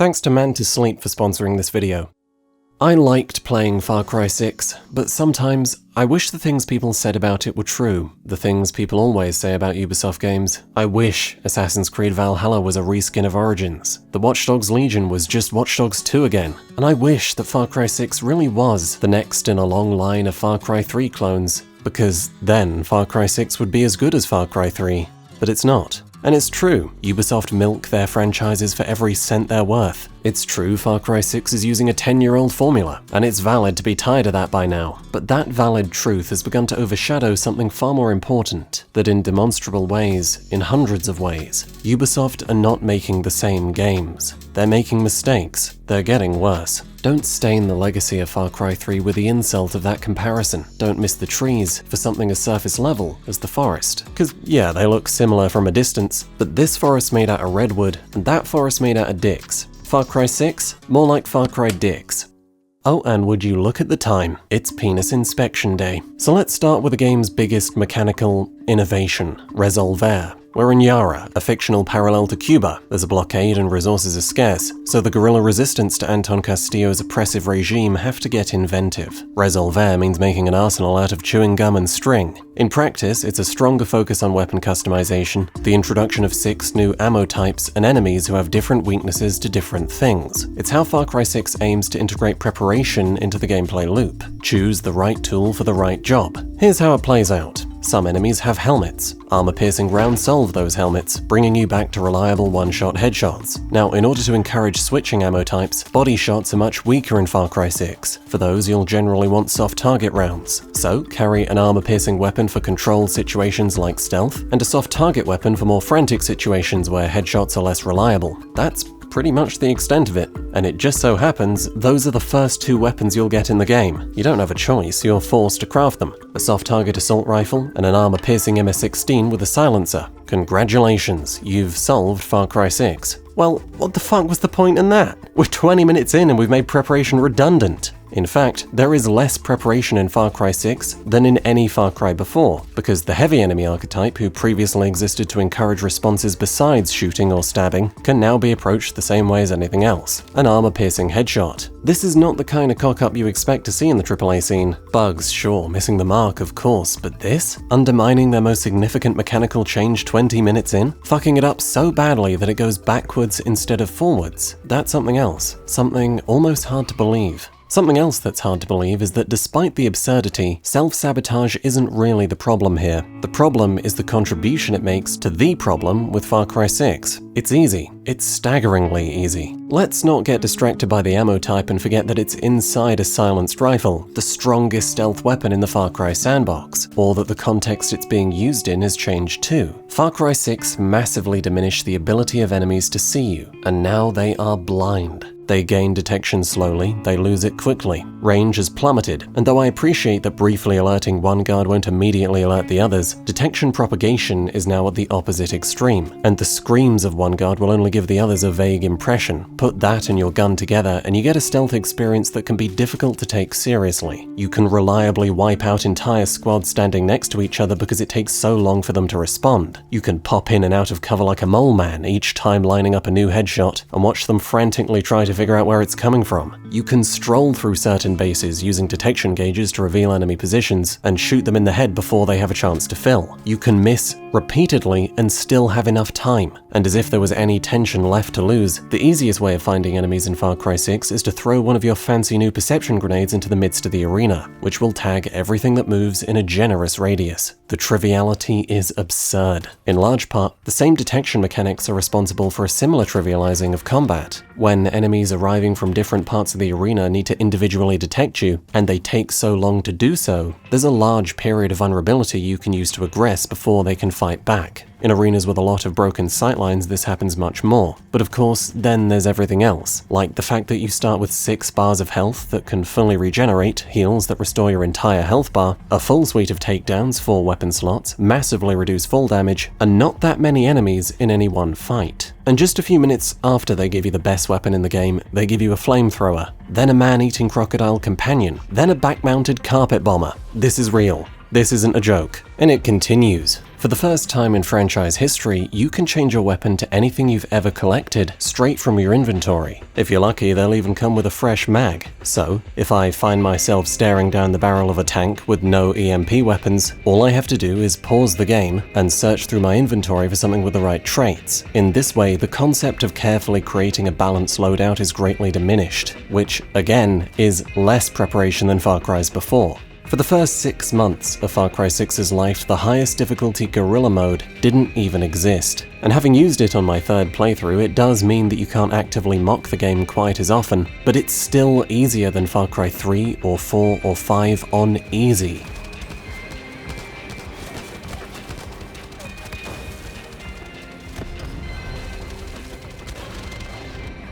Thanks to Man to Sleep for sponsoring this video. I liked playing Far Cry 6, but sometimes I wish the things people said about it were true, the things people always say about Ubisoft games. I wish Assassin's Creed Valhalla was a reskin of Origins, the Watch Dogs Legion was just Watch Dogs 2 again, and I wish that Far Cry 6 really was the next in a long line of Far Cry 3 clones, because then Far Cry 6 would be as good as Far Cry 3, but it's not. And it's true, Ubisoft milk their franchises for every cent they're worth. It's true Far Cry 6 is using a 10-year-old formula, and it's valid to be tired of that by now. But that valid truth has begun to overshadow something far more important, that in demonstrable ways, in hundreds of ways, Ubisoft are not making the same games. They're making mistakes. They're getting worse. Don't stain the legacy of Far Cry 3 with the insult of that comparison. Don't miss the trees for something as surface level as the forest. Cause yeah, they look similar from a distance, but this forest made out of redwood, and that forest made out of dicks. Far Cry 6? More like Far Cry dicks. Oh, and would you look at the time, it's Penis Inspection Day. So let's start with the game's biggest mechanical innovation, Resolver. We're in Yara, a fictional parallel to Cuba. There's a blockade and resources are scarce, so the guerrilla resistance to Anton Castillo's oppressive regime have to get inventive. Resolver means making an arsenal out of chewing gum and string. In practice, it's a stronger focus on weapon customization, the introduction of 6 new ammo types, and enemies who have different weaknesses to different things. It's how Far Cry 6 aims to integrate preparation into the gameplay loop. Choose the right tool for the right job. Here's how it plays out. Some enemies have helmets. Armor-piercing rounds solve those helmets, bringing you back to reliable one-shot headshots. Now, in order to encourage switching ammo types, body shots are much weaker in Far Cry 6. For those, you'll generally want soft target rounds. So, carry an armor-piercing weapon for controlled situations like stealth, and a soft target weapon for more frantic situations where headshots are less reliable. That's pretty much the extent of it, and it just so happens those are the first 2 weapons you'll get in the game. You don't have a choice, you're forced to craft them. A soft target assault rifle and an armor-piercing MS-16 with a silencer. Congratulations, you've solved Far Cry 6. Well, what the fuck was the point in that? We're 20 minutes in and we've made preparation redundant. In fact, there is less preparation in Far Cry 6 than in any Far Cry before, because the heavy enemy archetype, who previously existed to encourage responses besides shooting or stabbing, can now be approached the same way as anything else, an armor-piercing headshot. This is not the kind of cock-up you expect to see in the AAA scene. Bugs, sure, missing the mark, of course, but this? Undermining their most significant mechanical change 20 minutes in? Fucking it up so badly that it goes backwards instead of forwards? That's something else. Something almost hard to believe. Something else that's hard to believe is that despite the absurdity, self-sabotage isn't really the problem here. The problem is the contribution it makes to the problem with Far Cry 6. It's easy. It's staggeringly easy. Let's not get distracted by the ammo type and forget that it's inside a silenced rifle, the strongest stealth weapon in the Far Cry sandbox, or that the context it's being used in has changed too. Far Cry 6 massively diminished the ability of enemies to see you, and now they are blind. They gain detection slowly, they lose it quickly. Range has plummeted, and though I appreciate that briefly alerting one guard won't immediately alert the others, detection propagation is now at the opposite extreme, and the screams of one guard will only give the others a vague impression. Put that and your gun together, and you get a stealth experience that can be difficult to take seriously. You can reliably wipe out entire squads standing next to each other because it takes so long for them to respond. You can pop in and out of cover like a mole man, each time lining up a new headshot, and watch them frantically try to figure out where it's coming from. You can stroll through certain bases using detection gauges to reveal enemy positions and shoot them in the head before they have a chance to fill. You can miss repeatedly and still have enough time. And as if there was any tension left to lose, the easiest way of finding enemies in Far Cry 6 is to throw one of your fancy new perception grenades into the midst of the arena, which will tag everything that moves in a generous radius. The triviality is absurd. In large part, the same detection mechanics are responsible for a similar trivializing of combat. When enemies arriving from different parts of the arena need to individually detect you, and they take so long to do so, there's a large period of vulnerability you can use to aggress before they can fight back. In arenas with a lot of broken sightlines, this happens much more. But of course, then there's everything else, like the fact that you start with 6 bars of health that can fully regenerate, heals that restore your entire health bar, a full suite of takedowns, 4 weapon slots, massively reduce fall damage, and not that many enemies in any one fight. And just a few minutes after they give you the best weapon in the game, they give you a flamethrower, then a man-eating crocodile companion, then a back-mounted carpet bomber. This is real. This isn't a joke. And it continues. For the first time in franchise history, you can change your weapon to anything you've ever collected straight from your inventory. If you're lucky, they'll even come with a fresh mag. So, if I find myself staring down the barrel of a tank with no EMP weapons, all I have to do is pause the game and search through my inventory for something with the right traits. In this way, the concept of carefully creating a balanced loadout is greatly diminished, which, again, is less preparation than Far Cry's before. For the first 6 months of Far Cry 6's life, the highest difficulty Guerrilla mode didn't even exist. And having used it on my third playthrough, it does mean that you can't actively mock the game quite as often, but it's still easier than Far Cry 3 or 4 or 5 on easy.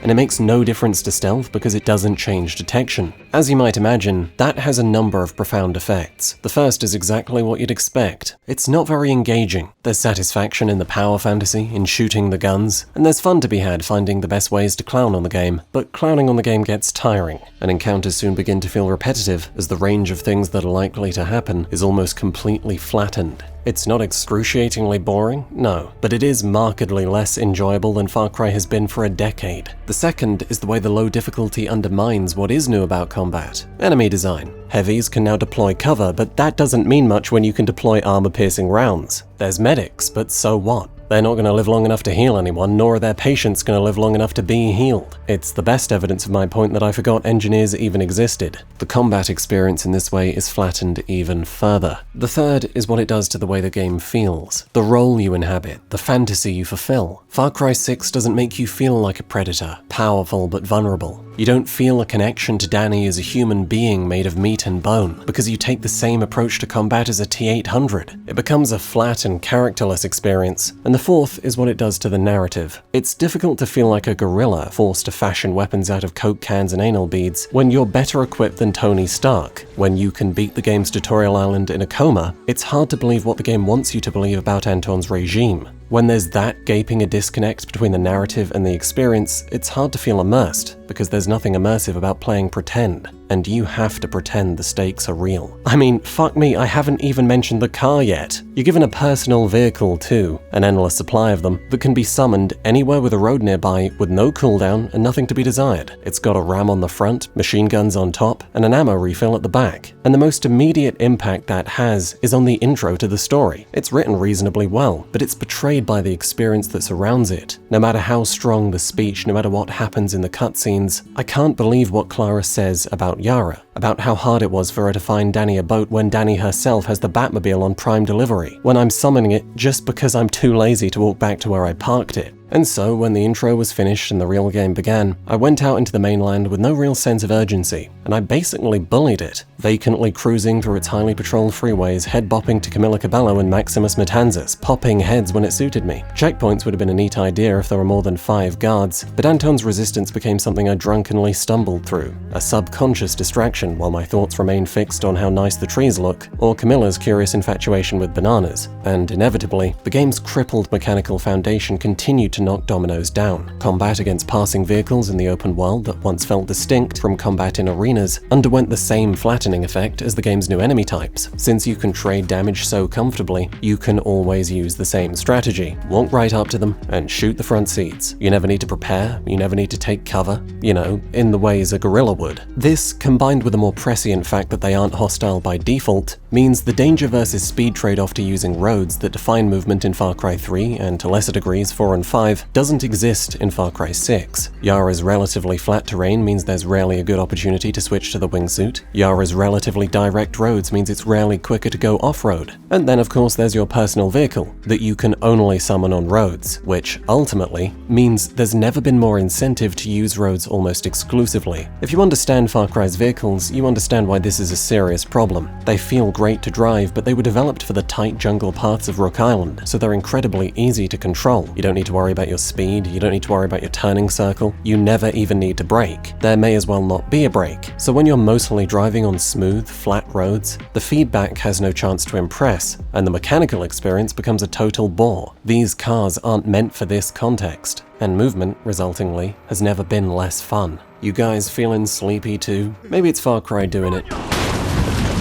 And it makes no difference to stealth because it doesn't change detection. As you might imagine, that has a number of profound effects. The first is exactly what you'd expect. It's not very engaging. There's satisfaction in the power fantasy, in shooting the guns, and there's fun to be had finding the best ways to clown on the game, but clowning on the game gets tiring, and encounters soon begin to feel repetitive as the range of things that are likely to happen is almost completely flattened. It's not excruciatingly boring, no, but it is markedly less enjoyable than Far Cry has been for a decade. The second is the way the low difficulty undermines what is new about combat: enemy design. Heavies can now deploy cover, but that doesn't mean much when you can deploy armor-piercing rounds. There's medics, but so what? They're not going to live long enough to heal anyone, nor are their patients going to live long enough to be healed. It's the best evidence of my point that I forgot engineers even existed. The combat experience in this way is flattened even further. The third is what it does to the way the game feels, the role you inhabit, the fantasy you fulfill. Far Cry 6 doesn't make you feel like a predator, powerful but vulnerable. You don't feel a connection to Danny as a human being made of meat and bone, because you take the same approach to combat as a T-800. It becomes a flat and characterless experience. And the fourth is what it does to the narrative. It's difficult to feel like a guerrilla forced to fashion weapons out of Coke cans and anal beads when you're better equipped than Tony Stark. When you can beat the game's tutorial island in a coma, it's hard to believe what the game wants you to believe about Anton's regime. When there's that gaping a disconnect between the narrative and the experience, it's hard to feel immersed, because there's nothing immersive about playing pretend, and you have to pretend the stakes are real. I mean, fuck me, I haven't even mentioned the car yet. You're given a personal vehicle too, an endless supply of them, that can be summoned anywhere with a road nearby with no cooldown and nothing to be desired. It's got a ram on the front, machine guns on top, and an ammo refill at the back. And the most immediate impact that has is on the intro to the story. It's written reasonably well, but it's betrayed by the experience that surrounds it. No matter how strong the speech, no matter what happens in the cutscenes, I can't believe what Clara says about Yara, about how hard it was for her to find Danny a boat when Danny herself has the Batmobile on prime delivery, when I'm summoning it just because I'm too lazy to walk back to where I parked it. And so, when the intro was finished and the real game began, I went out into the mainland with no real sense of urgency, and I basically bullied it, vacantly cruising through its highly patrolled freeways, head-bopping to Camilla Cabello and Maximus Matanzas, popping heads when it suited me. Checkpoints would have been a neat idea if there were more than 5 guards, but Anton's resistance became something I drunkenly stumbled through, a subconscious distraction while my thoughts remained fixed on how nice the trees look, or Camilla's curious infatuation with bananas. And inevitably, the game's crippled mechanical foundation continued to knock dominoes down. Combat against passing vehicles in the open world that once felt distinct from combat in arenas underwent the same flattening effect as the game's new enemy types. Since you can trade damage so comfortably, you can always use the same strategy. Walk right up to them and shoot the front seats. You never need to prepare, you never need to take cover, you know, in the ways a guerrilla would. This, combined with a more prescient fact that they aren't hostile by default, means the danger versus speed trade-off to using roads that define movement in Far Cry 3, and to lesser degrees 4 and 5, doesn't exist in Far Cry 6. Yara's relatively flat terrain means there's rarely a good opportunity to switch to the wingsuit. Yara's relatively direct roads means it's rarely quicker to go off-road. And then of course there's your personal vehicle, that you can only summon on roads, which ultimately means there's never been more incentive to use roads almost exclusively. If you understand Far Cry's vehicles, you understand why this is a serious problem. They feel great to drive, but they were developed for the tight jungle paths of Rook Island, so they're incredibly easy to control. You don't need to worry about your speed, you don't need to worry about your turning circle, you never even need to brake. There may as well not be a brake. So when you're mostly driving on smooth, flat roads, the feedback has no chance to impress, and the mechanical experience becomes a total bore. These cars aren't meant for this context, and movement, resultingly, has never been less fun. You guys feeling sleepy too? Maybe it's Far Cry doing it.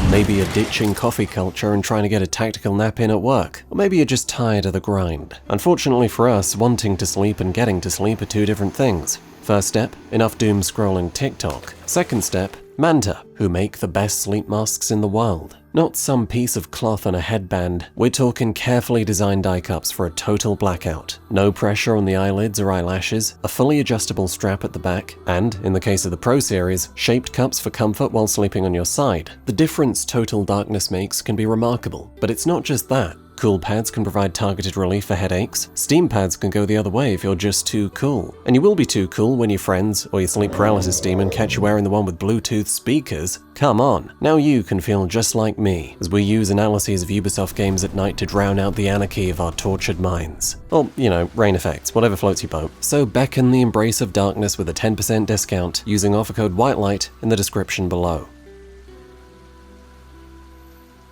Maybe you're ditching coffee culture and trying to get a tactical nap in at work. Or maybe you're just tired of the grind. Unfortunately for us, wanting to sleep and getting to sleep are two different things. First step, enough doom scrolling TikTok. Second step, Manta, who make the best sleep masks in the world. Not some piece of cloth on a headband, we're talking carefully designed eye cups for a total blackout. No pressure on the eyelids or eyelashes, a fully adjustable strap at the back, and, in the case of the Pro Series, shaped cups for comfort while sleeping on your side. The difference total darkness makes can be remarkable, but it's not just that. Cool pads can provide targeted relief for headaches. Steam pads can go the other way if you're just too cool. And you will be too cool when your friends or your sleep paralysis demon catch you wearing the one with Bluetooth speakers. Come on. Now you can feel just like me, as we use analyses of Ubisoft games at night to drown out the anarchy of our tortured minds. Or, rain effects, whatever floats your boat. So beckon the embrace of darkness with a 10% discount using offer code Whitelight in the description below.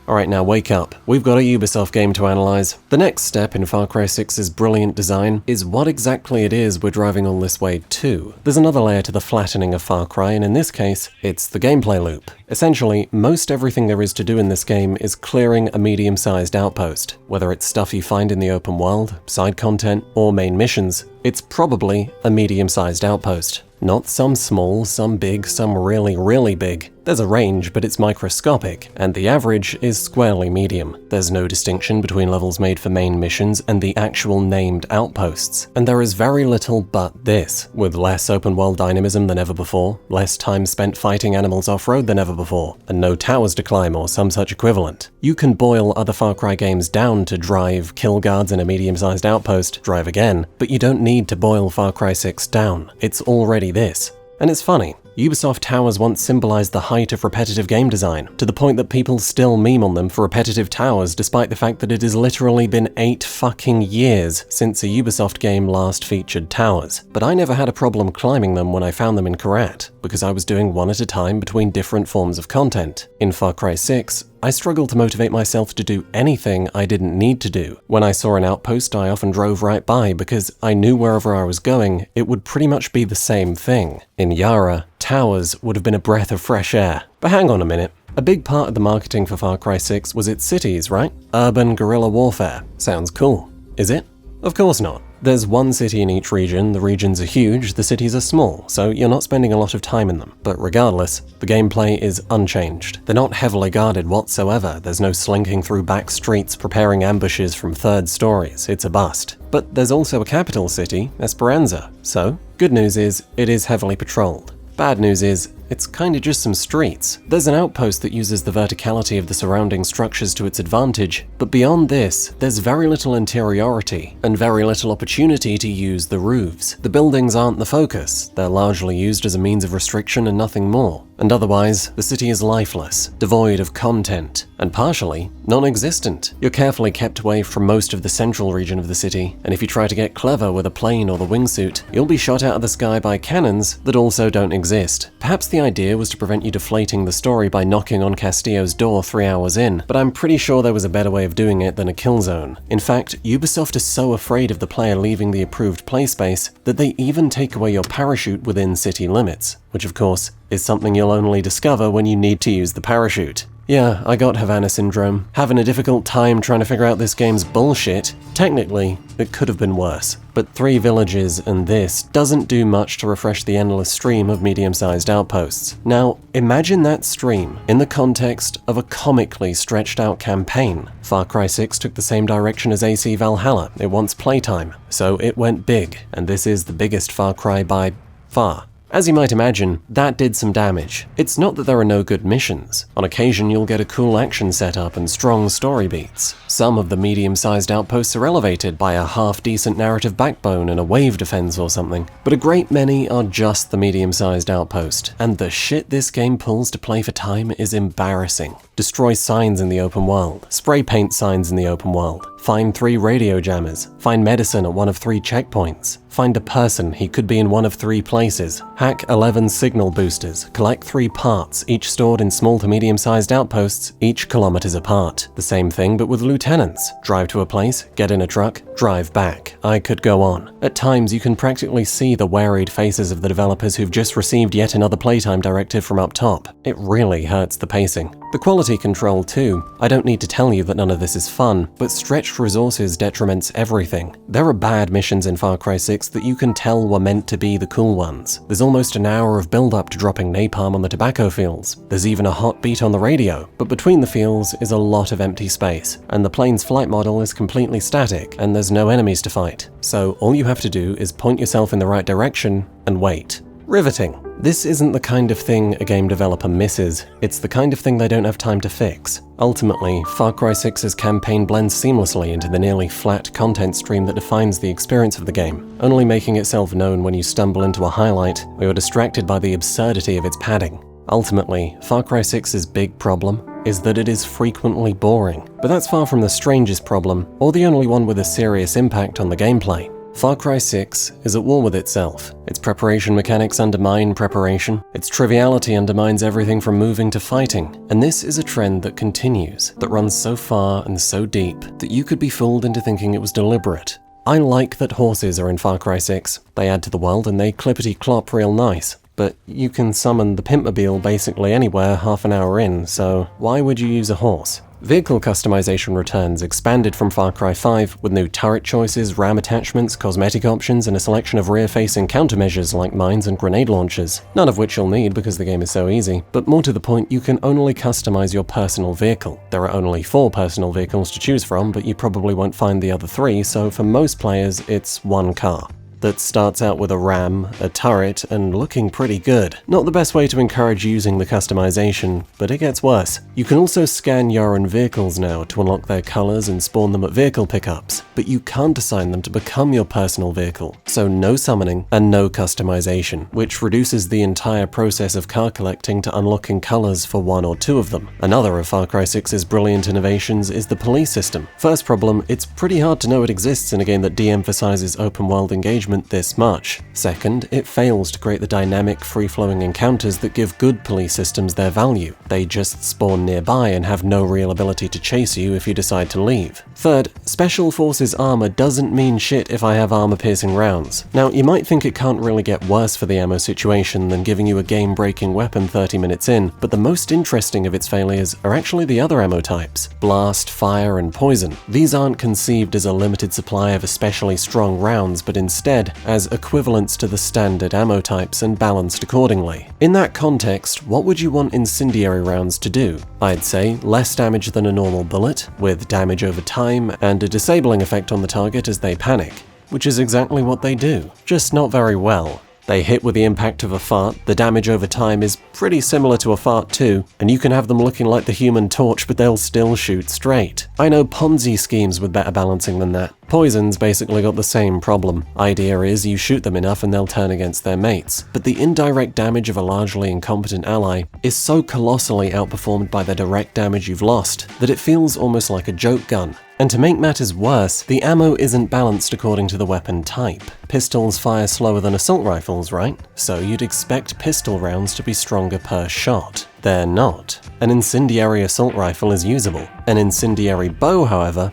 Alright, now wake up. We've got a Ubisoft game to analyze. The next step in Far Cry 6's brilliant design is what exactly it is we're driving all this way to. There's another layer to the flattening of Far Cry, and in this case, it's the gameplay loop. Essentially, most everything there is to do in this game is clearing a medium-sized outpost. Whether it's stuff you find in the open world, side content, or main missions, it's probably a medium-sized outpost. Not some small, some big, some really, really big. There's a range, but it's microscopic, and the average is squarely medium. There's no distinction between levels made for main missions and the actual named outposts. And there is very little but this, with less open-world dynamism than ever before, less time spent fighting animals off-road than ever before, and no towers to climb or some such equivalent. You can boil other Far Cry games down to drive, kill guards in a medium-sized outpost, drive again, but you don't need to boil Far Cry 6 down. It's already this. And it's funny. Ubisoft towers once symbolized the height of repetitive game design, to the point that people still meme on them for repetitive towers despite the fact that it has literally been 8 fucking years since a Ubisoft game last featured towers. But I never had a problem climbing them when I found them in Karat, because I was doing one at a time between different forms of content. In Far Cry 6, I struggled to motivate myself to do anything I didn't need to do. When I saw an outpost, I often drove right by because I knew wherever I was going, it would pretty much be the same thing. In Yara, towers would have been a breath of fresh air. But hang on a minute. A big part of the marketing for Far Cry 6 was its cities, right? Urban guerrilla warfare. Sounds cool. Is it? Of course not. There's one city in each region, the regions are huge, the cities are small, so you're not spending a lot of time in them. But regardless, the gameplay is unchanged. They're not heavily guarded whatsoever, there's no slinking through back streets preparing ambushes from third stories, it's a bust. But there's also a capital city, Esperanza, so good news is, it is heavily patrolled. Bad news is, it's kinda just some streets. There's an outpost that uses the verticality of the surrounding structures to its advantage, but beyond this, there's very little interiority, and very little opportunity to use the roofs. The buildings aren't the focus, they're largely used as a means of restriction and nothing more. And otherwise, the city is lifeless, devoid of content, and partially non-existent. You're carefully kept away from most of the central region of the city, and if you try to get clever with a plane or the wingsuit, you'll be shot out of the sky by cannons that also don't exist. Perhaps the idea was to prevent you deflating the story by knocking on Castillo's door 3 hours in, but I'm pretty sure there was a better way of doing it than a kill zone. In fact, Ubisoft is so afraid of the player leaving the approved play space that they even take away your parachute within city limits, which of course is something you'll only discover when you need to use the parachute. Yeah, I got Havana syndrome. Having a difficult time trying to figure out this game's bullshit. Technically, it could have been worse. But 3 villages and this doesn't do much to refresh the endless stream of medium-sized outposts. Now, imagine that stream in the context of a comically stretched out campaign. Far Cry 6 took the same direction as AC Valhalla. It wants playtime. So it went big, and this is the biggest Far Cry by far. As you might imagine, that did some damage. It's not that there are no good missions. On occasion, you'll get a cool action setup and strong story beats. Some of the medium-sized outposts are elevated by a half-decent narrative backbone and a wave defense or something. But a great many are just the medium-sized outpost. And the shit this game pulls to play for time is embarrassing. Destroy signs in the open world. Spray paint signs in the open world. Find 3 radio jammers. Find medicine at one of 3 checkpoints. Find a person, he could be in one of 3 places. Hack 11 signal boosters. Collect 3 parts, each stored in small to medium-sized outposts, each kilometers apart. The same thing but with lieutenants. Drive to a place, get in a truck, drive back. I could go on. At times you can practically see the worried faces of the developers who've just received yet another playtime directive from up top. It really hurts the pacing. The quality quality control too. I don't need to tell you that none of this is fun, but stretched resources detriments everything. There are bad missions in Far Cry 6 that you can tell were meant to be the cool ones. There's almost an hour of build-up to dropping napalm on the tobacco fields. There's even a hot beat on the radio, but between the fields is a lot of empty space, and the plane's flight model is completely static, and there's no enemies to fight. So all you have to do is point yourself in the right direction and wait. Riveting. This isn't the kind of thing a game developer misses, it's the kind of thing they don't have time to fix. Ultimately, Far Cry 6's campaign blends seamlessly into the nearly flat content stream that defines the experience of the game, only making itself known when you stumble into a highlight or you're distracted by the absurdity of its padding. Ultimately, Far Cry 6's big problem is that it is frequently boring, but that's far from the strangest problem, or the only one with a serious impact on the gameplay. Far Cry 6 is at war with itself. Its preparation mechanics undermine preparation, its triviality undermines everything from moving to fighting, and this is a trend that continues, that runs so far and so deep that you could be fooled into thinking it was deliberate. I like that horses are in Far Cry 6. They add to the world and they clippity-clop real nice. But you can summon the Pimpmobile basically anywhere half an hour in, so why would you use a horse? Vehicle customization returns, expanded from Far Cry 5, with new turret choices, RAM attachments, cosmetic options, and a selection of rear-facing countermeasures like mines and grenade launchers, none of which you'll need because the game is so easy. But more to the point, you can only customize your personal vehicle. There are only 4 personal vehicles to choose from, but you probably won't find the other 3, so for most players, it's one car that starts out with a RAM, a turret, and looking pretty good. Not the best way to encourage using the customization, but it gets worse. You can also scan your own vehicles now to unlock their colors and spawn them at vehicle pickups, but you can't assign them to become your personal vehicle, so no summoning and no customization, which reduces the entire process of car collecting to unlocking colors for 1 or 2 of them. Another of Far Cry 6's brilliant innovations is the police system. First problem, it's pretty hard to know it exists in a game that de-emphasizes open-world engagement this much. Second, it fails to create the dynamic, free-flowing encounters that give good police systems their value. They just spawn nearby and have no real ability to chase you if you decide to leave. Third, Special Forces armor doesn't mean shit if I have armor-piercing rounds. Now, you might think it can't really get worse for the ammo situation than giving you a game-breaking weapon 30 minutes in, but the most interesting of its failures are actually the other ammo types: blast, fire, and poison. These aren't conceived as a limited supply of especially strong rounds, but instead as equivalents to the standard ammo types and balanced accordingly. In that context, what would you want incendiary rounds to do? I'd say less damage than a normal bullet, with damage over time and a disabling effect on the target as they panic, which is exactly what they do, just not very well. They hit with the impact of a fart, the damage over time is pretty similar to a fart too, and you can have them looking like the Human Torch but they'll still shoot straight. I know Ponzi schemes with better balancing than that. Poison's basically got the same problem. Idea is you shoot them enough and they'll turn against their mates, but the indirect damage of a largely incompetent ally is so colossally outperformed by the direct damage you've lost that it feels almost like a joke gun. And to make matters worse, the ammo isn't balanced according to the weapon type. Pistols fire slower than assault rifles, right? So you'd expect pistol rounds to be stronger per shot. They're not. An incendiary assault rifle is usable. An incendiary bow, however,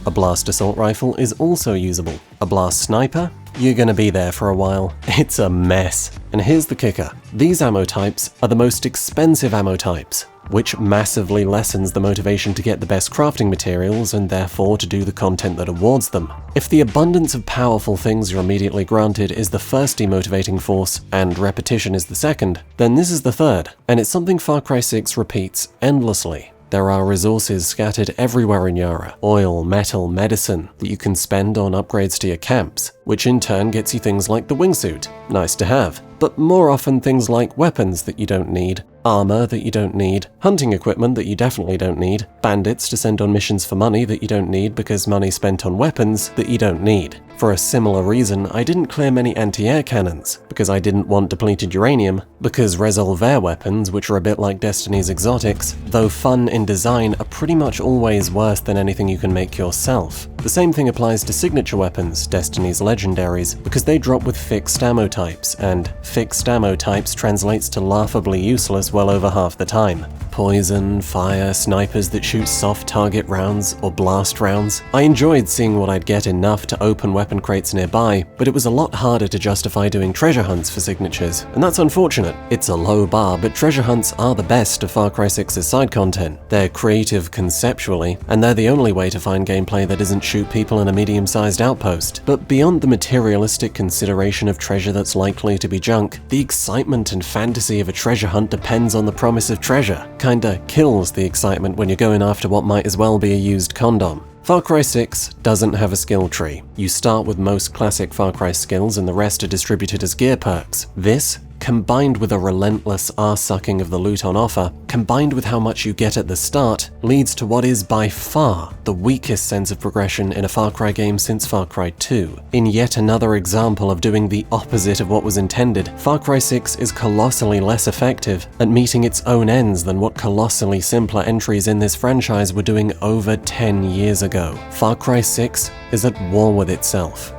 A blast assault rifle is also usable. A blast sniper? You're gonna be there for a while. It's a mess. And here's the kicker. These ammo types are the most expensive ammo types, which massively lessens the motivation to get the best crafting materials and therefore to do the content that awards them. If the abundance of powerful things you're immediately granted is the first demotivating force, and repetition is the second, then this is the third, and it's something Far Cry 6 repeats endlessly. There are resources scattered everywhere in Yara, oil, metal, medicine, that you can spend on upgrades to your camps, which in turn gets you things like the wingsuit, nice to have, but more often things like weapons that you don't need, armor that you don't need, hunting equipment that you definitely don't need, bandits to send on missions for money that you don't need because money spent on weapons that you don't need. For a similar reason, I didn't clear many anti-air cannons, because I didn't want depleted uranium, because resolver weapons, which are a bit like Destiny's exotics, though fun in design, are pretty much always worse than anything you can make yourself. The same thing applies to signature weapons, Destiny's legendaries, because they drop with fixed ammo types, and fixed ammo types translates to laughably useless well over half the time. Poison, fire, snipers that shoot soft target rounds or blast rounds. I enjoyed seeing what I'd get enough to open weapon crates nearby, but it was a lot harder to justify doing treasure hunts for signatures, and that's unfortunate. It's a low bar, but treasure hunts are the best of Far Cry 6's side content. They're creative conceptually, and they're the only way to find gameplay that isn't shoot people in a medium-sized outpost. But beyond the materialistic consideration of treasure that's likely to be junk, the excitement and fantasy of a treasure hunt depends on the promise of treasure. Kinda kills the excitement when you're going after what might as well be a used condom. Far Cry 6 doesn't have a skill tree. You start with most classic Far Cry skills and the rest are distributed as gear perks. This, combined with a relentless arse-sucking of the loot on offer, combined with how much you get at the start, leads to what is by far the weakest sense of progression in a Far Cry game since Far Cry 2. In yet another example of doing the opposite of what was intended, Far Cry 6 is colossally less effective at meeting its own ends than what colossally simpler entries in this franchise were doing over 10 years ago. Far Cry 6 is at war with itself.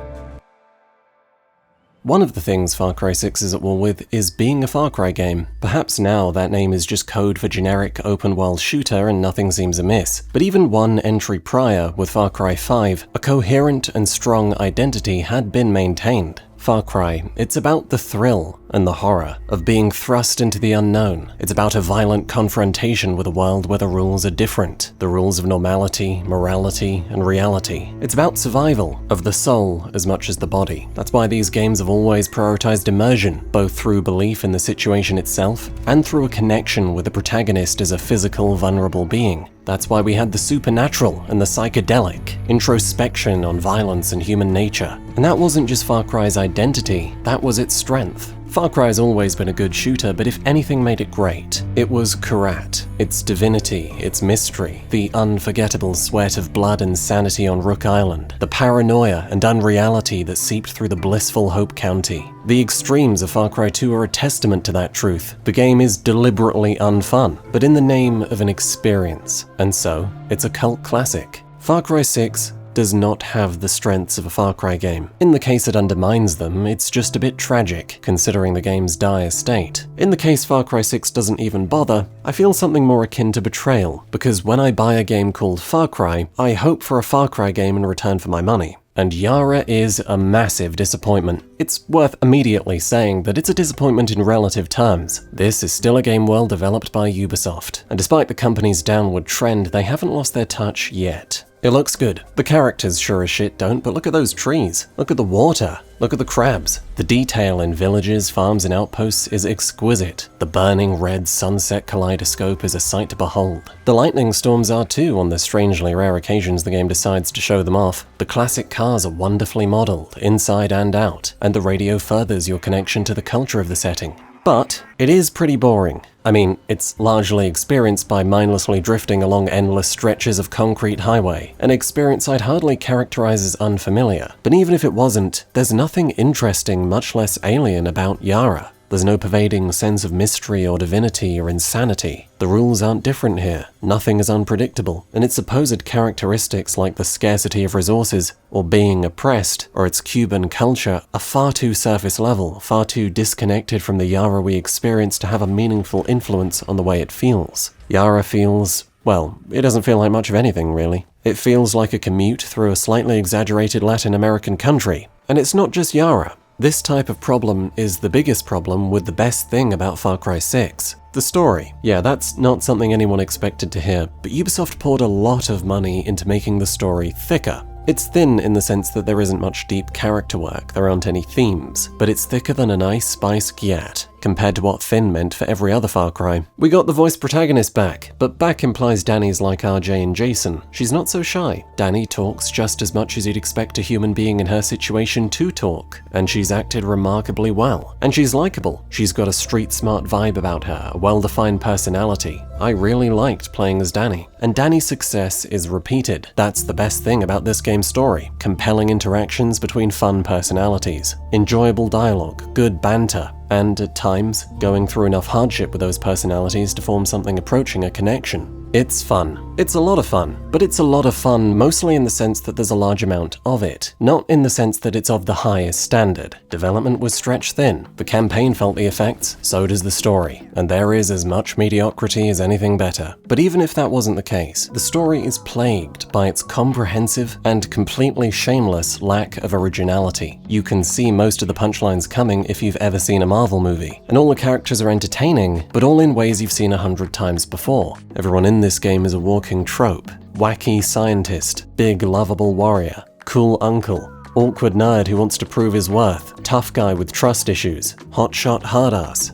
One of the things Far Cry 6 is at war with is being a Far Cry game. Perhaps now that name is just code for generic open-world shooter and nothing seems amiss. But even one entry prior, with Far Cry 5, a coherent and strong identity had been maintained. Far Cry, it's about the thrill and the horror of being thrust into the unknown. It's about a violent confrontation with a world where the rules are different. The rules of normality, morality, and reality. It's about survival of the soul as much as the body. That's why these games have always prioritized immersion, both through belief in the situation itself and through a connection with the protagonist as a physical, vulnerable being. That's why we had the supernatural and the psychedelic, introspection on violence and human nature. And that wasn't just Far Cry's identity, that was its strength. Far Cry has always been a good shooter, but if anything made it great, it was Karat, its divinity, its mystery, the unforgettable sweat of blood and sanity on Rook Island, the paranoia and unreality that seeped through the blissful Hope County. The extremes of Far Cry 2 are a testament to that truth. The game is deliberately unfun, but in the name of an experience, and so it's a cult classic. Far Cry 6 does not have the strengths of a Far Cry game. In the case it undermines them, it's just a bit tragic, considering the game's dire state. In the case Far Cry 6 doesn't even bother, I feel something more akin to betrayal, because when I buy a game called Far Cry, I hope for a Far Cry game in return for my money. And Yara is a massive disappointment. It's worth immediately saying that it's a disappointment in relative terms. This is still a game well developed by Ubisoft, and despite the company's downward trend, they haven't lost their touch yet. It looks good. The characters sure as shit don't, but look at those trees. Look at the water. Look at the crabs. The detail in villages, farms, and outposts is exquisite. The burning red sunset kaleidoscope is a sight to behold. The lightning storms are too on the strangely rare occasions the game decides to show them off. The classic cars are wonderfully modeled, inside and out, and the radio furthers your connection to the culture of the setting. But it is pretty boring. I mean, it's largely experienced by mindlessly drifting along endless stretches of concrete highway, an experience I'd hardly characterize as unfamiliar. But even if it wasn't, there's nothing interesting, much less alien about Yara. There's no pervading sense of mystery or divinity or insanity. The rules aren't different here, nothing is unpredictable, and its supposed characteristics like the scarcity of resources, or being oppressed, or its Cuban culture are far too surface level, far too disconnected from the Yara we experience to have a meaningful influence on the way it feels. Yara feels, well, it doesn't feel like much of anything really. It feels like a commute through a slightly exaggerated Latin American country. And it's not just Yara. This type of problem is the biggest problem with the best thing about Far Cry 6. The story. Yeah, that's not something anyone expected to hear, but Ubisoft poured a lot of money into making the story thicker. It's thin in the sense that there isn't much deep character work, there aren't any themes, but it's thicker than an Ice Spice Gyat. compared to what thin meant for every other Far Cry. We got the voice protagonist back, but back implies Danny's like RJ and Jason. She's not so shy. Danny talks just as much as you'd expect a human being in her situation to talk, and she's acted remarkably well. And she's likable. She's got a street-smart vibe about her, a well-defined personality. I really liked playing as Danny. And Danny's success is repeated. That's the best thing about this game's story. Compelling interactions between fun personalities, enjoyable dialogue, good banter, and at times, going through enough hardship with those personalities to form something approaching a connection. It's fun. It's a lot of fun, but it's a lot of fun mostly in the sense that there's a large amount of it, not in the sense that it's of the highest standard. Development was stretched thin, the campaign felt the effects, so does the story, and there is as much mediocrity as anything better. But even if that wasn't the case, the story is plagued by its comprehensive and completely shameless lack of originality. You can see most of the punchlines coming if you've ever seen a Marvel movie, and all the characters are entertaining, but all in ways you've seen 100 times before. Everyone in this game is a walking trope. Wacky scientist, big lovable warrior, cool uncle, awkward nerd who wants to prove his worth, tough guy with trust issues, hotshot hardass,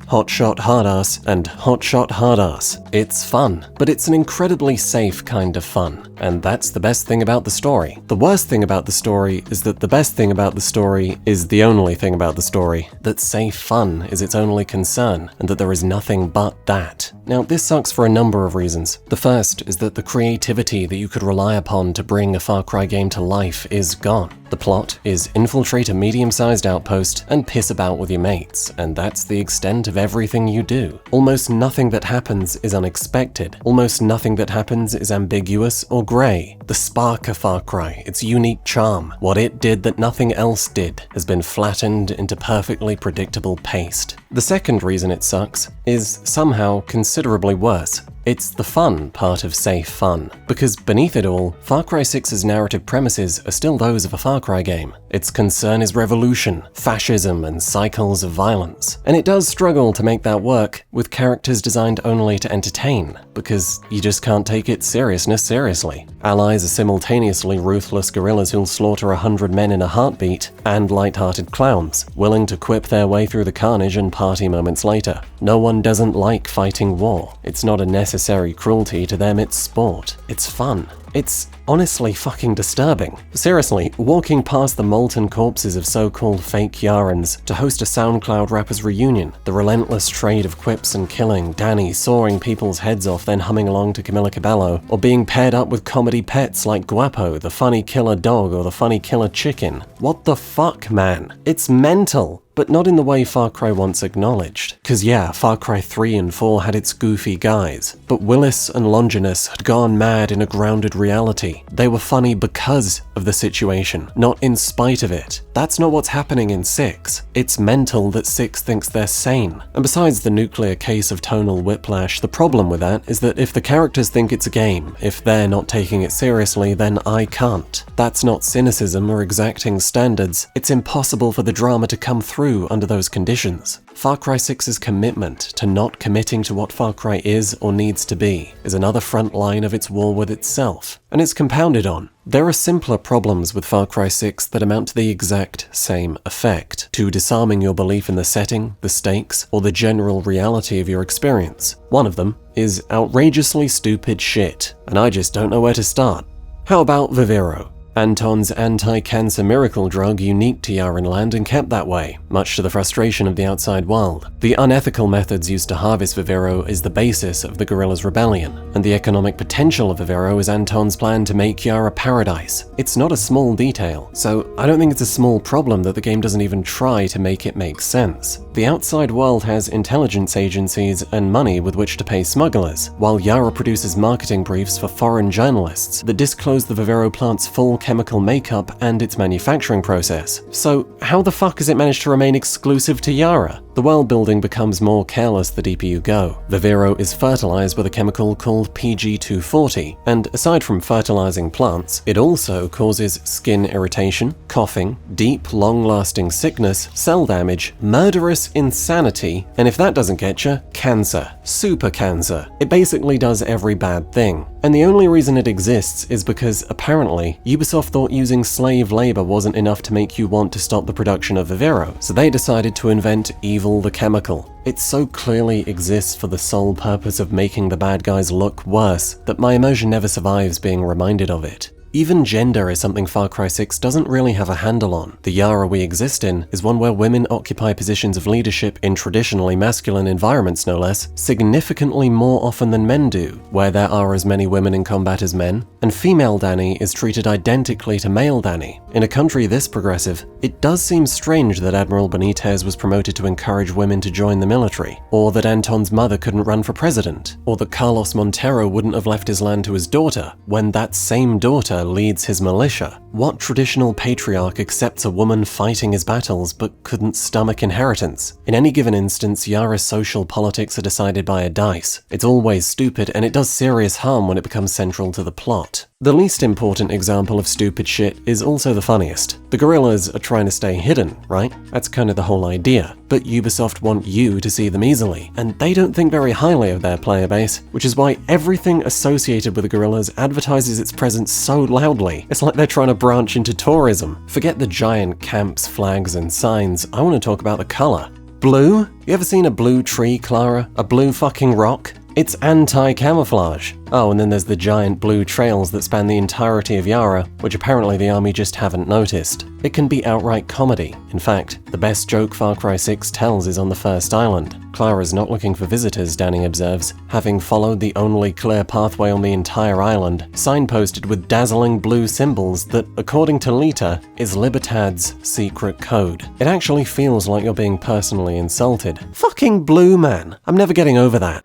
and hotshot hardass. It's fun, but it's an incredibly safe kind of fun, and that's the best thing about the story. The worst thing about the story is that the best thing about the story is the only thing about the story, that safe fun is its only concern, and that there is nothing but that. Now, this sucks for a number of reasons. The first is that the creativity that you could rely upon to bring a Far Cry game to life is gone. The plot is infiltrate a medium-sized outpost and piss about with your mates, and that's the extent of everything you do. Almost nothing that happens is unexpected. Almost nothing that happens is ambiguous or grey. The spark of Far Cry, its unique charm, what it did that nothing else did, has been flattened into perfectly predictable paste. The second reason it sucks is somehow considerably worse. It's the fun part of safe fun, because beneath it all, Far Cry 6's narrative premises are still those of a Far Cry game. Its concern is revolution, fascism, and cycles of violence. And it does struggle to make that work with characters designed only to entertain, because you just can't take its seriousness seriously. Allies are simultaneously ruthless guerrillas who'll slaughter 100 men in a heartbeat, and light-hearted clowns, willing to quip their way through the carnage and party moments later. No one doesn't like fighting war. It's not a necessary cruelty to them, it's sport. It's fun. It's honestly fucking disturbing. Seriously, walking past the molten corpses of so-called fake Yarans to host a SoundCloud rapper's reunion, the relentless trade of quips and killing, Danny sawing people's heads off then humming along to Camila Cabello, or being paired up with comedy pets like Guapo, the funny killer dog, or the funny killer chicken. What the fuck, man? It's mental. But not in the way Far Cry once acknowledged. Cause yeah, Far Cry 3 and 4 had its goofy guys, but Willis and Longinus had gone mad in a grounded reality. They were funny because of the situation, not in spite of it. That's not what's happening in 6. It's mental that 6 thinks they're sane. And besides the nuclear case of tonal whiplash, the problem with that is that if the characters think it's a game, if they're not taking it seriously, then I can't. That's not cynicism or exacting standards. It's impossible for the drama to come through under those conditions. Far Cry 6's commitment to not committing to what Far Cry is or needs to be is another front line of its war with itself, and it's compounded on. There are simpler problems with Far Cry 6 that amount to the exact same effect, to disarming your belief in the setting, the stakes, or the general reality of your experience. One of them is outrageously stupid shit, and I just don't know where to start. How about Viviro? Anton's anti-cancer miracle drug unique to Yarenland and kept that way, much to the frustration of the outside world. The unethical methods used to harvest Viviro is the basis of the guerrillas' rebellion, and the economic potential of Viviro is Anton's plan to make Yara paradise. It's not a small detail, so I don't think it's a small problem that the game doesn't even try to make it make sense. The outside world has intelligence agencies and money with which to pay smugglers, while Yara produces marketing briefs for foreign journalists that disclose the Viviro plant's full chemical makeup and its manufacturing process. So how the fuck has it managed to remain exclusive to Yara? The world building becomes more careless the deeper you go. Viviro is fertilized with a chemical called PG240, and aside from fertilizing plants, it also causes skin irritation, coughing, deep, long-lasting sickness, cell damage, murderous insanity, and if that doesn't get you, cancer. Super cancer. It basically does every bad thing. And the only reason it exists is because, apparently, Ubisoft thought using slave labor wasn't enough to make you want to stop the production of Viviro, so they decided to invent Evil the Chemical. It so clearly exists for the sole purpose of making the bad guys look worse that my immersion never survives being reminded of it. Even gender is something Far Cry 6 doesn't really have a handle on. The Yara we exist in is one where women occupy positions of leadership in traditionally masculine environments, no less, significantly more often than men do, where there are as many women in combat as men, and female Dani is treated identically to male Dani. In a country this progressive, it does seem strange that Admiral Benitez was promoted to encourage women to join the military, or that Anton's mother couldn't run for president, or that Carlos Montero wouldn't have left his land to his daughter, when that same daughter leads his militia. What traditional patriarch accepts a woman fighting his battles but couldn't stomach inheritance? In any given instance, Yara's social politics are decided by a dice. It's always stupid, and it does serious harm when it becomes central to the plot. The least important example of stupid shit is also the funniest. The guerrillas are trying to stay hidden, right? That's kind of the whole idea. But Ubisoft want you to see them easily, and they don't think very highly of their player base, which is why everything associated with the guerrillas advertises its presence so loudly. It's like they're trying to branch into tourism. Forget the giant camps, flags, and signs. I want to talk about the color. Blue? You ever seen a blue tree, Clara? A blue fucking rock? It's anti-camouflage. Oh, and then there's the giant blue trails that span the entirety of Yara, which apparently the army just haven't noticed. It can be outright comedy. In fact, the best joke Far Cry 6 tells is on the first island. Clara's not looking for visitors, Dani observes, having followed the only clear pathway on the entire island, signposted with dazzling blue symbols that, according to Lita, is Libertad's secret code. It actually feels like you're being personally insulted. Fucking blue, man. I'm never getting over that.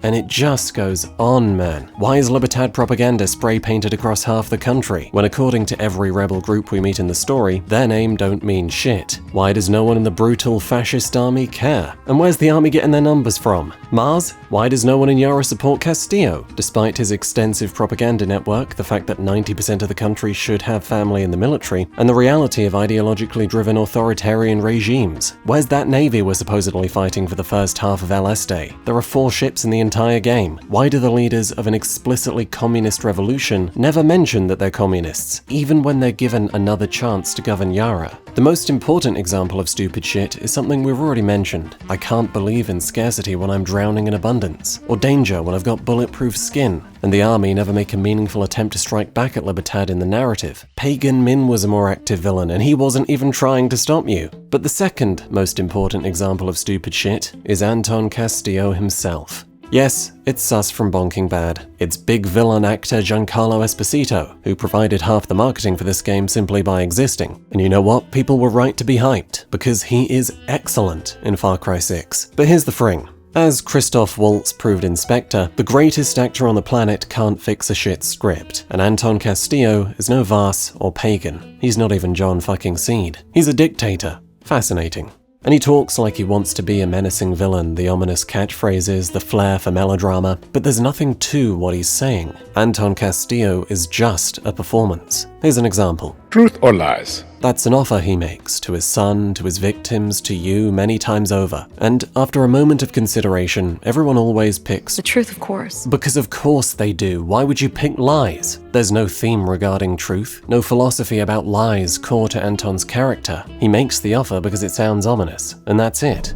And it just goes on, man. Why is Libertad propaganda spray-painted across half the country, when according to every rebel group we meet in the story, their name don't mean shit? Why does no one in the brutal fascist army care? And where's the army getting their numbers from? Mars? Why does no one in Yara support Castillo? Despite his extensive propaganda network, the fact that 90% of the country should have family in the military, and the reality of ideologically driven authoritarian regimes. Where's that navy we're supposedly fighting for the first half of El Este? There are 4 ships in the entire game. Why do the leaders of an explicitly communist revolution never mention that they're communists, even when they're given another chance to govern Yara? The most important example of stupid shit is something we've already mentioned. I can't believe in scarcity when I'm drowning in abundance, or danger when I've got bulletproof skin, and the army never make a meaningful attempt to strike back at Libertad in the narrative. Pagan Min was a more active villain, and he wasn't even trying to stop you. But the second most important example of stupid shit is Anton Castillo himself. Yes, it's sus from Bonking Bad. It's big villain actor Giancarlo Esposito, who provided half the marketing for this game simply by existing. And you know what? People were right to be hyped, because he is excellent in Far Cry 6. But here's the fring. As Christoph Waltz proved in Spectre, the greatest actor on the planet can't fix a shit script, and Anton Castillo is no Vars or Pagan. He's not even John fucking Seed. He's a dictator. Fascinating. And he talks like he wants to be a menacing villain, the ominous catchphrases, the flair for melodrama, but there's nothing to what he's saying. Anton Castillo is just a performance. Here's an example. Truth or lies? That's an offer he makes to his son, to his victims, to you many times over. And after a moment of consideration, everyone always picks the truth, of course. Because of course they do. Why would you pick lies? There's no theme regarding truth, no philosophy about lies core to Anton's character. He makes the offer because it sounds ominous, and that's it.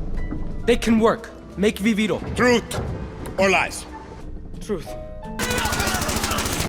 They can work. Make Viviro. Truth or lies? Truth.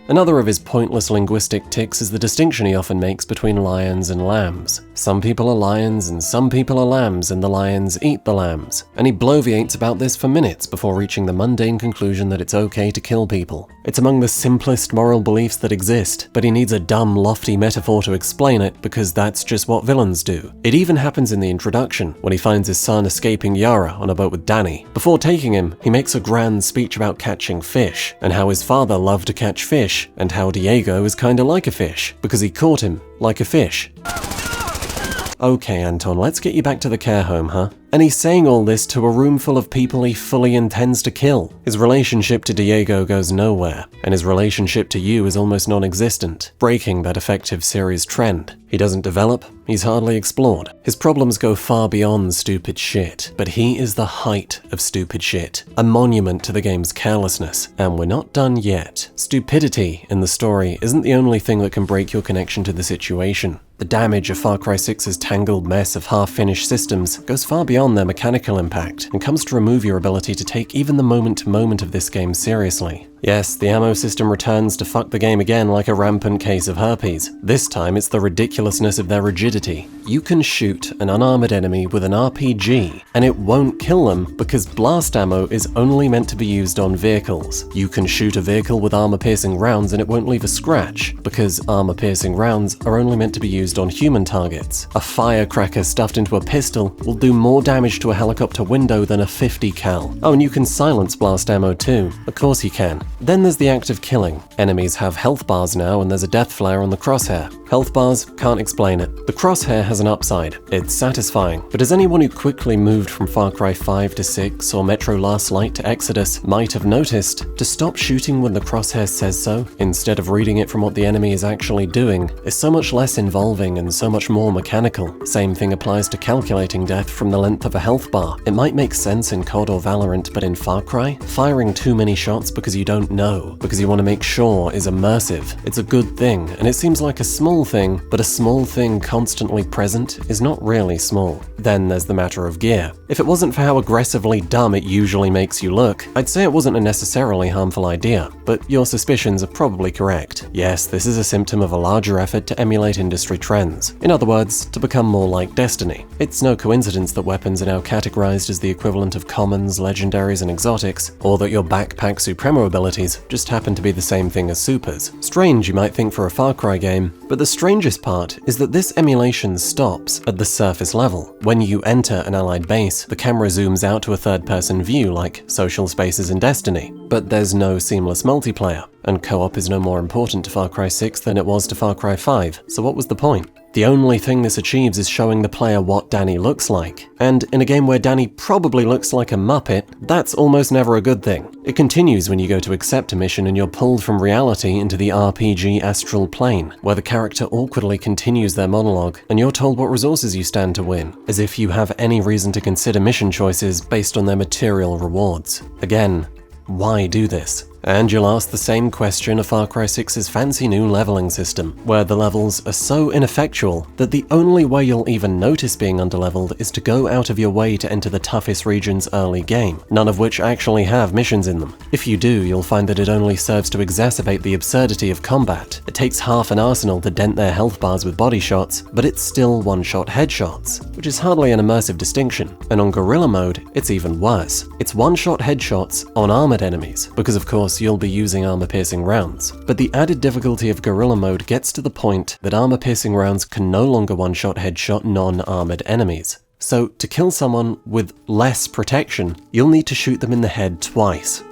Another of his pointless linguistic tics is the distinction he often makes between lions and lambs. Some people are lions and some people are lambs, and the lions eat the lambs. And he bloviates about this for minutes before reaching the mundane conclusion that it's okay to kill people. It's among the simplest moral beliefs that exist, but he needs a dumb, lofty metaphor to explain it because that's just what villains do. It even happens in the introduction, when he finds his son escaping Yara on a boat with Danny. Before taking him, he makes a grand speech about catching fish, and how his father loved to catch fish, and how Diego is kinda like a fish, because he caught him like a fish. Okay, Anton, let's get you back to the care home, huh? And he's saying all this to a room full of people he fully intends to kill. His relationship to Diego goes nowhere, and his relationship to you is almost non-existent, breaking that effective series trend. He doesn't develop, he's hardly explored. His problems go far beyond stupid shit, but he is the height of stupid shit, a monument to the game's carelessness, and we're not done yet. Stupidity in the story isn't the only thing that can break your connection to the situation. The damage of Far Cry 6's tangled mess of half-finished systems goes far beyond their mechanical impact and comes to remove your ability to take even the moment-to-moment of this game seriously. Yes, the ammo system returns to fuck the game again like a rampant case of herpes. This time it's the ridiculousness of their rigidity. You can shoot an unarmored enemy with an RPG, and it won't kill them because blast ammo is only meant to be used on vehicles. You can shoot a vehicle with armor-piercing rounds and it won't leave a scratch, because armor-piercing rounds are only meant to be used on human targets. A firecracker stuffed into a pistol will do more damage to a helicopter window than a 50 cal. Oh, and you can silence blast ammo too. Of course you can. Then there's the act of killing. Enemies have health bars now, and there's a death flare on the crosshair. Health bars, can't explain it. The crosshair has an upside. It's satisfying. But as anyone who quickly moved from Far Cry 5 to 6 or Metro Last Light to Exodus might have noticed, to stop shooting when the crosshair says so, instead of reading it from what the enemy is actually doing, is so much less involving and so much more mechanical. Same thing applies to calculating death from the length of a health bar. It might make sense in COD or Valorant, but in Far Cry, firing too many shots because you don't know, because you want to make sure, is immersive. It's a good thing, and it seems like a small thing, but a small thing constantly present is not really small. Then there's the matter of gear. If it wasn't for how aggressively dumb it usually makes you look, I'd say it wasn't a necessarily harmful idea, but your suspicions are probably correct. Yes, this is a symptom of a larger effort to emulate industry trends. In other words, to become more like Destiny. It's no coincidence that weapons are now categorized as the equivalent of commons, legendaries, and exotics, or that your backpack supremo abilities just happen to be the same thing as supers. Strange, you might think, for a Far Cry game, but the strangest part is that this emulation stops at the surface level. When you enter an allied base, the camera zooms out to a third-person view like social spaces in Destiny, but there's no seamless multiplayer, and co-op is no more important to Far Cry 6 than it was to Far Cry 5, so what was the point? The only thing this achieves is showing the player what Danny looks like. And in a game where Danny probably looks like a Muppet, that's almost never a good thing. It continues when you go to accept a mission and you're pulled from reality into the RPG astral plane, where the character awkwardly continues their monologue, and you're told what resources you stand to win, as if you have any reason to consider mission choices based on their material rewards. Again, why do this? And you'll ask the same question of Far Cry 6's fancy new leveling system, where the levels are so ineffectual that the only way you'll even notice being underleveled is to go out of your way to enter the toughest regions early game, none of which actually have missions in them. If you do, you'll find that it only serves to exacerbate the absurdity of combat. It takes half an arsenal to dent their health bars with body shots, but it's still one-shot headshots, which is hardly an immersive distinction. And on Guerrilla Mode, it's even worse. It's one-shot headshots on armored enemies, because of course you'll be using armor-piercing rounds. But the added difficulty of Guerrilla Mode gets to the point that armor-piercing rounds can no longer one-shot headshot non-armored enemies. So to kill someone with less protection, you'll need to shoot them in the head twice.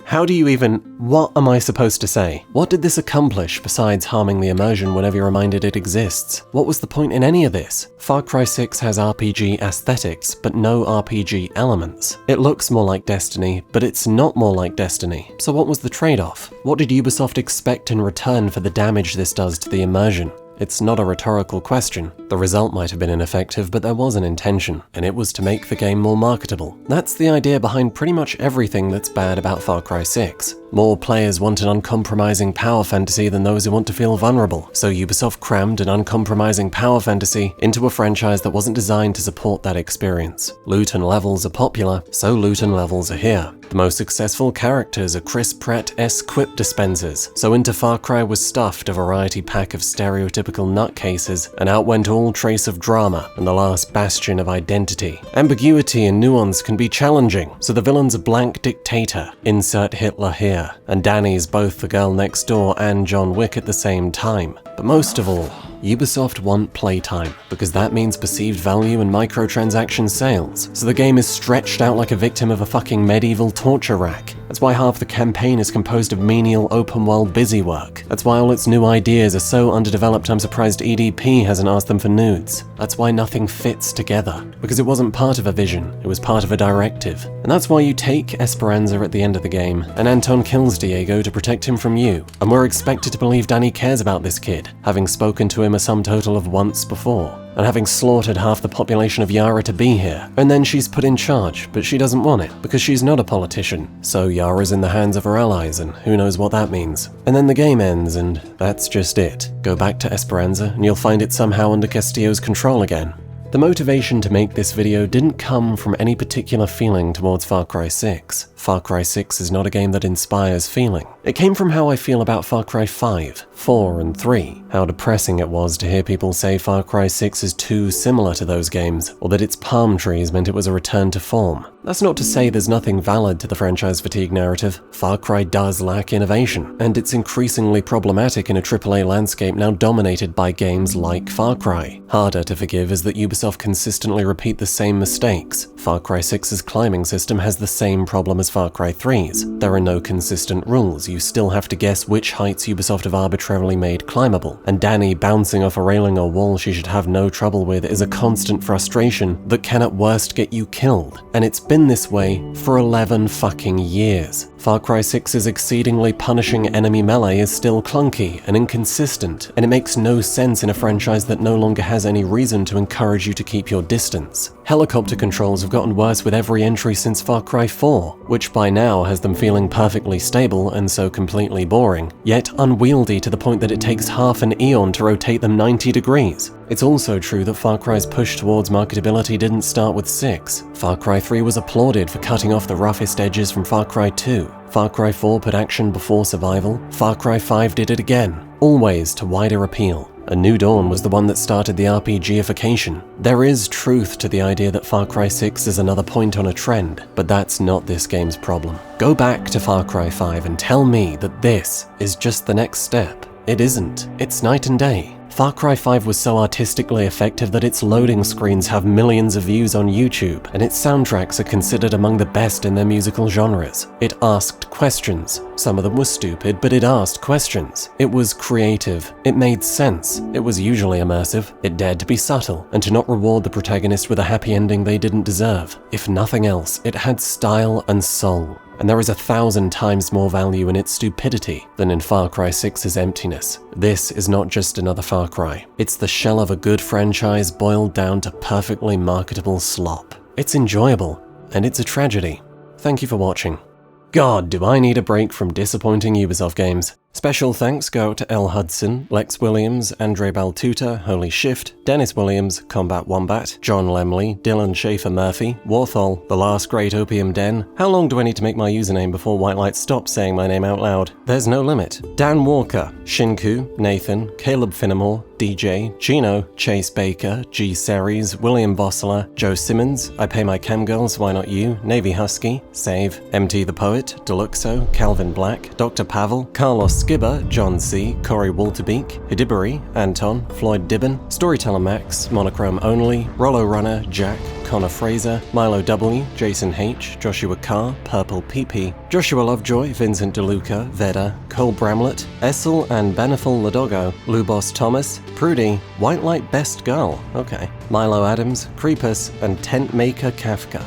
How do you even... What am I supposed to say? What did this accomplish besides harming the immersion whenever you're reminded it exists? What was the point in any of this? Far Cry 6 has RPG aesthetics, but no RPG elements. It looks more like Destiny, but it's not more like Destiny. So what was the trade-off? What did Ubisoft expect in return for the damage this does to the immersion? It's not a rhetorical question. The result might have been ineffective, but there was an intention, and it was to make the game more marketable. That's the idea behind pretty much everything that's bad about Far Cry 6. More players want an uncompromising power fantasy than those who want to feel vulnerable, so Ubisoft crammed an uncompromising power fantasy into a franchise that wasn't designed to support that experience. Loot and levels are popular, so loot and levels are here. The most successful characters are Chris Pratt-esque quip dispensers, so into Far Cry was stuffed a variety pack of stereotypical nutcases, and out went all trace of drama and the last bastion of identity. Ambiguity and nuance can be challenging, so the villain's a blank dictator, insert Hitler here, and Danny's both the girl next door and John Wick at the same time. But most of all, Ubisoft want playtime, because that means perceived value and microtransaction sales, so the game is stretched out like a victim of a fucking medieval torture rack. That's why half the campaign is composed of menial open-world busywork. That's why all its new ideas are so underdeveloped I'm surprised EDP hasn't asked them for nudes. That's why nothing fits together, because it wasn't part of a vision, it was part of a directive. And that's why you take Esperanza at the end of the game, and Anton kills Diego to protect him from you, and we're expected to believe Danny cares about this kid, having spoken to him a sum total of once before, and having slaughtered half the population of Yara to be here. And then she's put in charge, but she doesn't want it, because she's not a politician. So Yara's in the hands of her allies, and who knows what that means. And then the game ends, and that's just it. Go back to Esperanza, and you'll find it somehow under Castillo's control again. The motivation to make this video didn't come from any particular feeling towards Far Cry 6. Far Cry 6 is not a game that inspires feeling. It came from how I feel about Far Cry 5, 4, and 3. How depressing it was to hear people say Far Cry 6 is too similar to those games, or that its palm trees meant it was a return to form. That's not to say there's nothing valid to the franchise fatigue narrative. Far Cry does lack innovation, and it's increasingly problematic in a AAA landscape now dominated by games like Far Cry. Harder to forgive is that Ubisoft consistently repeat the same mistakes. Far Cry 6's climbing system has the same problem as Far Cry 3's. There are no consistent rules, you still have to guess which heights Ubisoft have arbitrarily made climbable, and Danny bouncing off a railing or wall she should have no trouble with is a constant frustration that can at worst get you killed, and it's been this way for 11 fucking years. Far Cry 6's exceedingly punishing enemy melee is still clunky and inconsistent, and it makes no sense in a franchise that no longer has any reason to encourage you to keep your distance. Helicopter controls have gotten worse with every entry since Far Cry 4, which by now has them feeling perfectly stable and so completely boring, yet unwieldy to the point that it takes half an eon to rotate them 90 degrees. It's also true that Far Cry's push towards marketability didn't start with 6. Far Cry 3 was applauded for cutting off the roughest edges from Far Cry 2. Far Cry 4 put action before survival. Far Cry 5 did it again, always to wider appeal. A New Dawn was the one that started the RPGification. There is truth to the idea that Far Cry 6 is another point on a trend, but that's not this game's problem. Go back to Far Cry 5 and tell me that this is just the next step. It isn't. It's night and day. Far Cry 5 was so artistically effective that its loading screens have millions of views on YouTube, and its soundtracks are considered among the best in their musical genres. It asked questions. Some of them were stupid, but it asked questions. It was creative. It made sense. It was usually immersive. It dared to be subtle, and to not reward the protagonist with a happy ending they didn't deserve. If nothing else, it had style and soul. And there is 1,000 times more value in its stupidity than in Far Cry 6's emptiness. This is not just another Far Cry. It's the shell of a good franchise boiled down to perfectly marketable slop. It's enjoyable, and it's a tragedy. Thank you for watching. God, do I need a break from disappointing Ubisoft games. Special thanks go out to L. Hudson, Lex Williams, Andre Baltuta, Holy Shift, Dennis Williams, Combat Wombat, John Lemley, Dylan Schaefer-Murphy, Warthol, The Last Great Opium Den. How long do I need to make my username before Whitelight stops saying my name out loud? There's no limit. Dan Walker, Shinku, Nathan, Caleb Finnemore, DJ, Gino, Chase Baker, G. Series, William Vossler, Joe Simmons, I Pay My Chem Girls, Why Not You, Navy Husky, Save, MT the Poet, Deluxo, Calvin Black, Dr. Pavel, Carlos Skibber, John C., Corey Walterbeek, Hidibari, Anton, Floyd Dibben, Storyteller Max, Monochrome Only, Rollo Runner, Jack, Connor Fraser, Milo W, Jason H, Joshua Carr, Purple PP, Joshua Lovejoy, Vincent DeLuca, Veda, Cole Bramlett, Essel and Beneful Ladogo, Lubos Thomas, Prudy, Whitelight Best Girl, okay, Milo Adams, Creepus, and Tent Maker Kafka.